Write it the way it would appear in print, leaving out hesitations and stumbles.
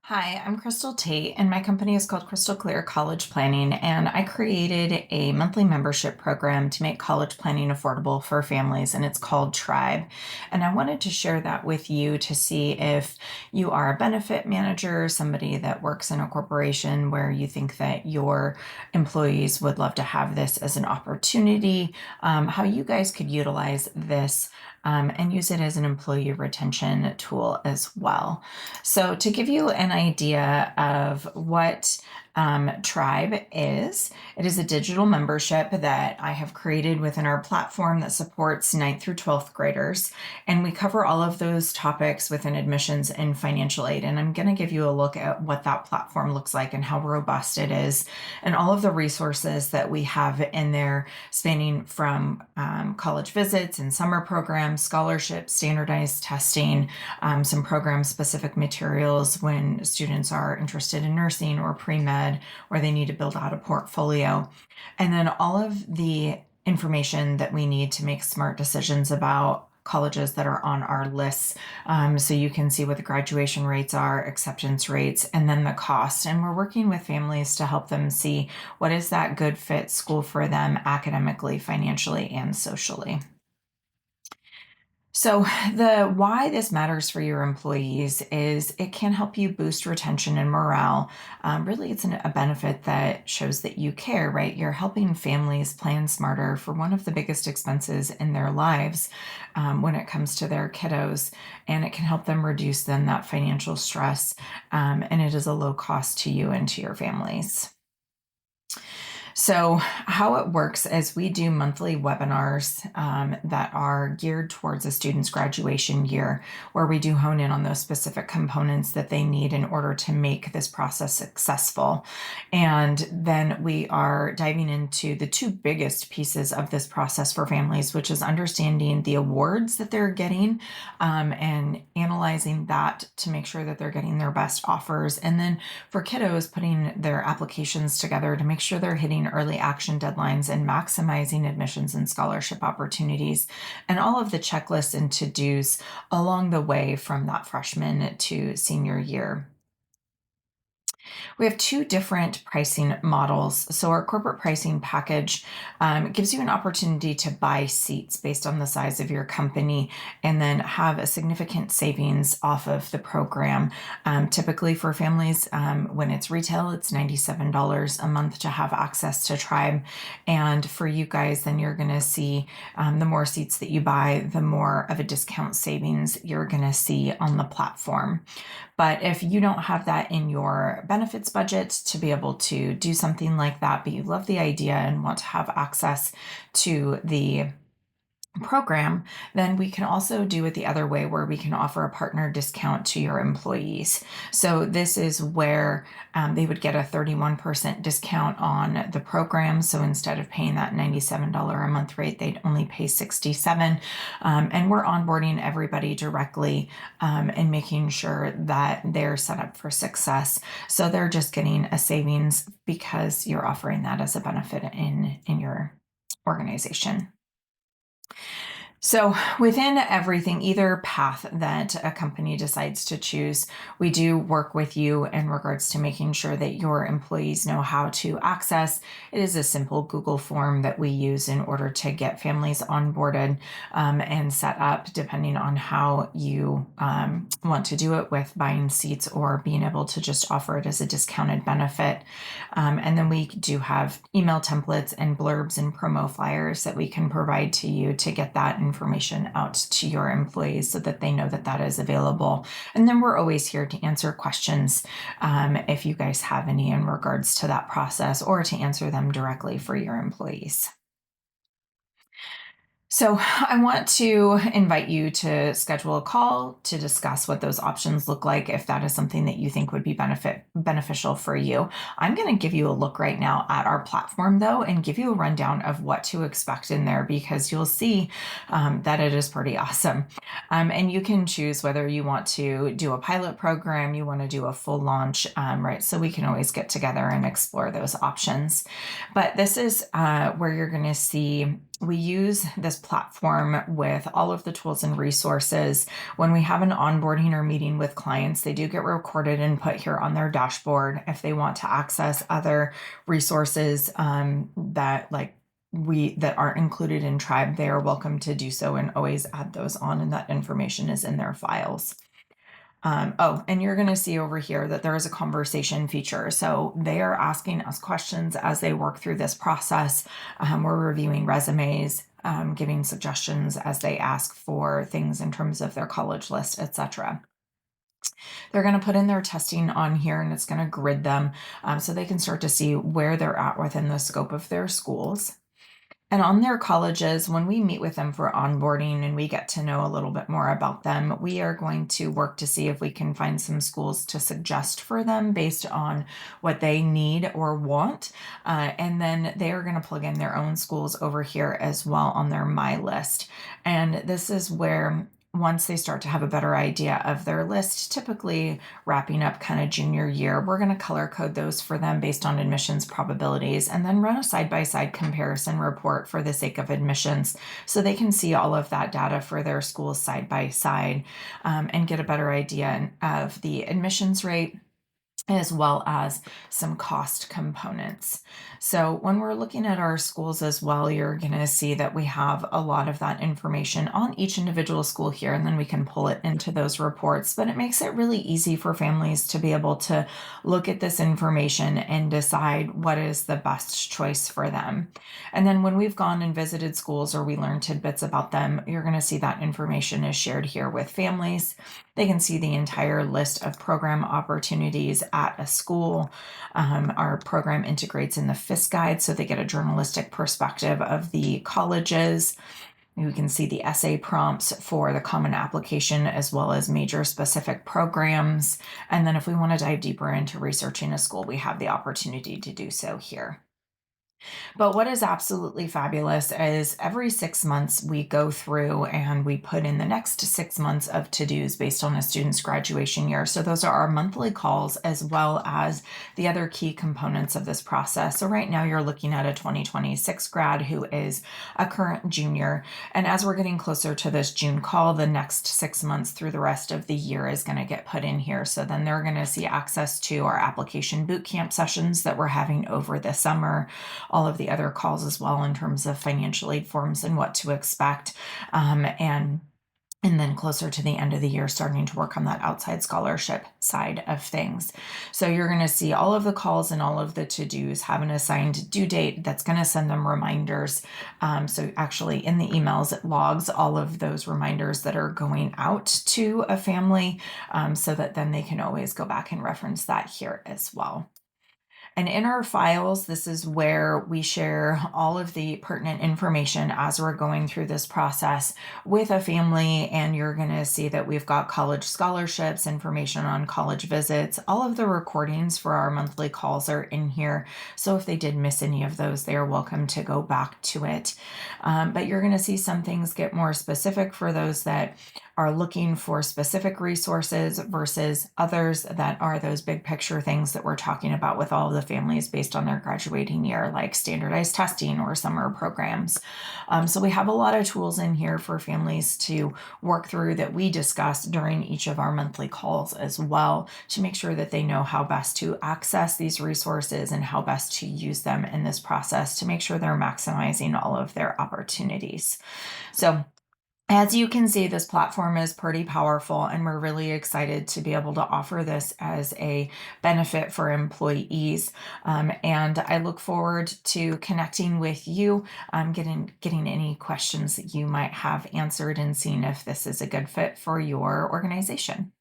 Hi, I'm Crystal Tate, and my company is called Crystal Clear College Planning. And I created a monthly membership program to make college planning affordable for families, and it's called Tribe. And I wanted to share that with you to see if you are a benefit manager, somebody that works in a corporation where you think that your employees would love to have this as an opportunity, how you guys could utilize this. And use it as an employee retention tool as well. So, to give you an idea of what Tribe is, it is a digital membership that I have created within our platform that supports ninth through 12th graders. And we cover all of those topics within admissions and financial aid. And I'm going to give you a look at what that platform looks like and how robust it is, and all of the resources that we have in there, spanning from college visits and summer programs, scholarships, standardized testing, some program specific materials when students are interested in nursing or pre-med, or they need to build out a portfolio. And then all of the information that we need to make smart decisions about colleges that are on our lists. So you can see what the graduation rates are, acceptance rates, and then the cost. And we're working with families to help them see what is that good fit school for them academically, financially, and socially. So, the why this matters for your employees is it can help you boost retention and morale. Really, it's a benefit that shows that you care, right? You're helping families plan smarter for one of the biggest expenses in their lives when it comes to their kiddos, and it can help them reduce then that financial stress. And it is a low cost to you and to your families. So, how it works is we do monthly webinars that are geared towards a student's graduation year, where we do hone in on those specific components that they need in order to make this process successful. And then we are diving into the two biggest pieces of this process for families, which is understanding the awards that they're getting and analyzing that to make sure that they're getting their best offers. And then for kiddos, putting their applications together to make sure they're hitting early action deadlines and maximizing admissions and scholarship opportunities, and all of the checklists and to-dos along the way from that freshman to senior year. We have two different pricing models. So, our corporate pricing package gives you an opportunity to buy seats based on the size of your company and then have a significant savings off of the program. Typically, for families, when it's retail, it's $97 a month to have access to Tribe. And for you guys, then you're going to see the more seats that you buy, the more of a discount savings you're going to see on the platform. But if you don't have that in your benefits budget to be able to do something like that, but you love the idea and want to have access to the program, then we can also do it the other way, where we can offer a partner discount to your employees. So this is where they would get a 31% discount on the program. So instead of paying that $97 a month rate, they'd only pay $67. And we're onboarding everybody directly and making sure that they're set up for success. So they're just getting a savings because you're offering that as a benefit in your organization. So, within everything, either path that a company decides to choose, we do work with you in regards to making sure that your employees know how to access. It is a simple Google form that we use in order to get families onboarded and set up, depending on how you want to do it, with buying seats or being able to just offer it as a discounted benefit. And then we do have email templates and blurbs and promo flyers that we can provide to you to get that information out to your employees so that they know that that is available. And then we're always here to answer questions if you guys have any in regards to that process, or to answer them directly for your employees. So, I want to invite you to schedule a call to discuss what those options look like, if that is something that you think would be beneficial for you. I'm going to give you a look right now at our platform, though, and give you a rundown of what to expect in there, because you'll see that it is pretty awesome. And you can choose whether you want to do a pilot program, you want to do a full launch, right? So we can always get together and explore those options. But this is where you're going to see we use this platform with all of the tools and resources. When we have an onboarding or meeting with clients, they do get recorded and put here on their dashboard. If they want to access other resources that aren't included in Tribe, they are welcome to do so and always add those on, and that information is in their files. And you're going to see over here that there is a conversation feature. So they are asking us questions as they work through this process. We're reviewing resumes, giving suggestions as they ask for things in terms of their college list, etc. They're going to put in their testing on here, and it's going to grid them so they can start to see where they're at within the scope of their schools. And on their colleges, when we meet with them for onboarding and we get to know a little bit more about them, we are going to work to see if we can find some schools to suggest for them based on what they need or want. And then they are going to plug in their own schools over here as well on their My List. And this is where once they start to have a better idea of their list, typically wrapping up kind of junior year, we're going to color code those for them based on admissions probabilities and then run a side-by-side comparison report for the sake of admissions so they can see all of that data for their schools side by side and get a better idea of the admissions rate as well as some cost components. So when we're looking at our schools as well, you're going to see that we have a lot of that information on each individual school here, and then we can pull it into those reports. But it makes it really easy for families to be able to look at this information and decide what is the best choice for them. And then when we've gone and visited schools or we learn tidbits about them, you're going to see that information is shared here with families. They can see the entire list of program opportunities at a school. Our program integrates in the FIS guide, so they get a journalistic perspective of the colleges. You can see the essay prompts for the common application as well as major specific programs. And then if we want to dive deeper into researching a school, we have the opportunity to do so here. But what is absolutely fabulous is every 6 months we go through and we put in the next 6 months of to-dos based on a student's graduation year. So those are our monthly calls as well as the other key components of this process. So right now you're looking at a 2026 grad who is a current junior. And as we're getting closer to this June call, the next 6 months through the rest of the year is going to get put in here. So then they're going to see access to our application bootcamp sessions that we're having over the summer, all of the other calls as well in terms of financial aid forms and what to expect. And then closer to the end of the year, starting to work on that outside scholarship side of things. So you're going to see all of the calls and all of the to-dos have an assigned due date that's going to send them reminders. So actually in the emails, it logs all of those reminders that are going out to a family so that then they can always go back and reference that here as well. And in our files, this is where we share all of the pertinent information as we're going through this process with a family. And you're going to see that we've got college scholarships, information on college visits. All of the recordings for our monthly calls are in here. So if they did miss any of those, they are welcome to go back to it. But you're going to see some things get more specific for those that are looking for specific resources versus others that are those big picture things that we're talking about with all of the families based on their graduating year, like standardized testing or summer programs. So we have a lot of tools in here for families to work through that we discuss during each of our monthly calls as well to make sure that they know how best to access these resources and how best to use them in this process to make sure they're maximizing all of their opportunities. So as you can see, this platform is pretty powerful, and we're really excited to be able to offer this as a benefit for employees. And I look forward to connecting with you, getting any questions that you might have answered and seeing if this is a good fit for your organization.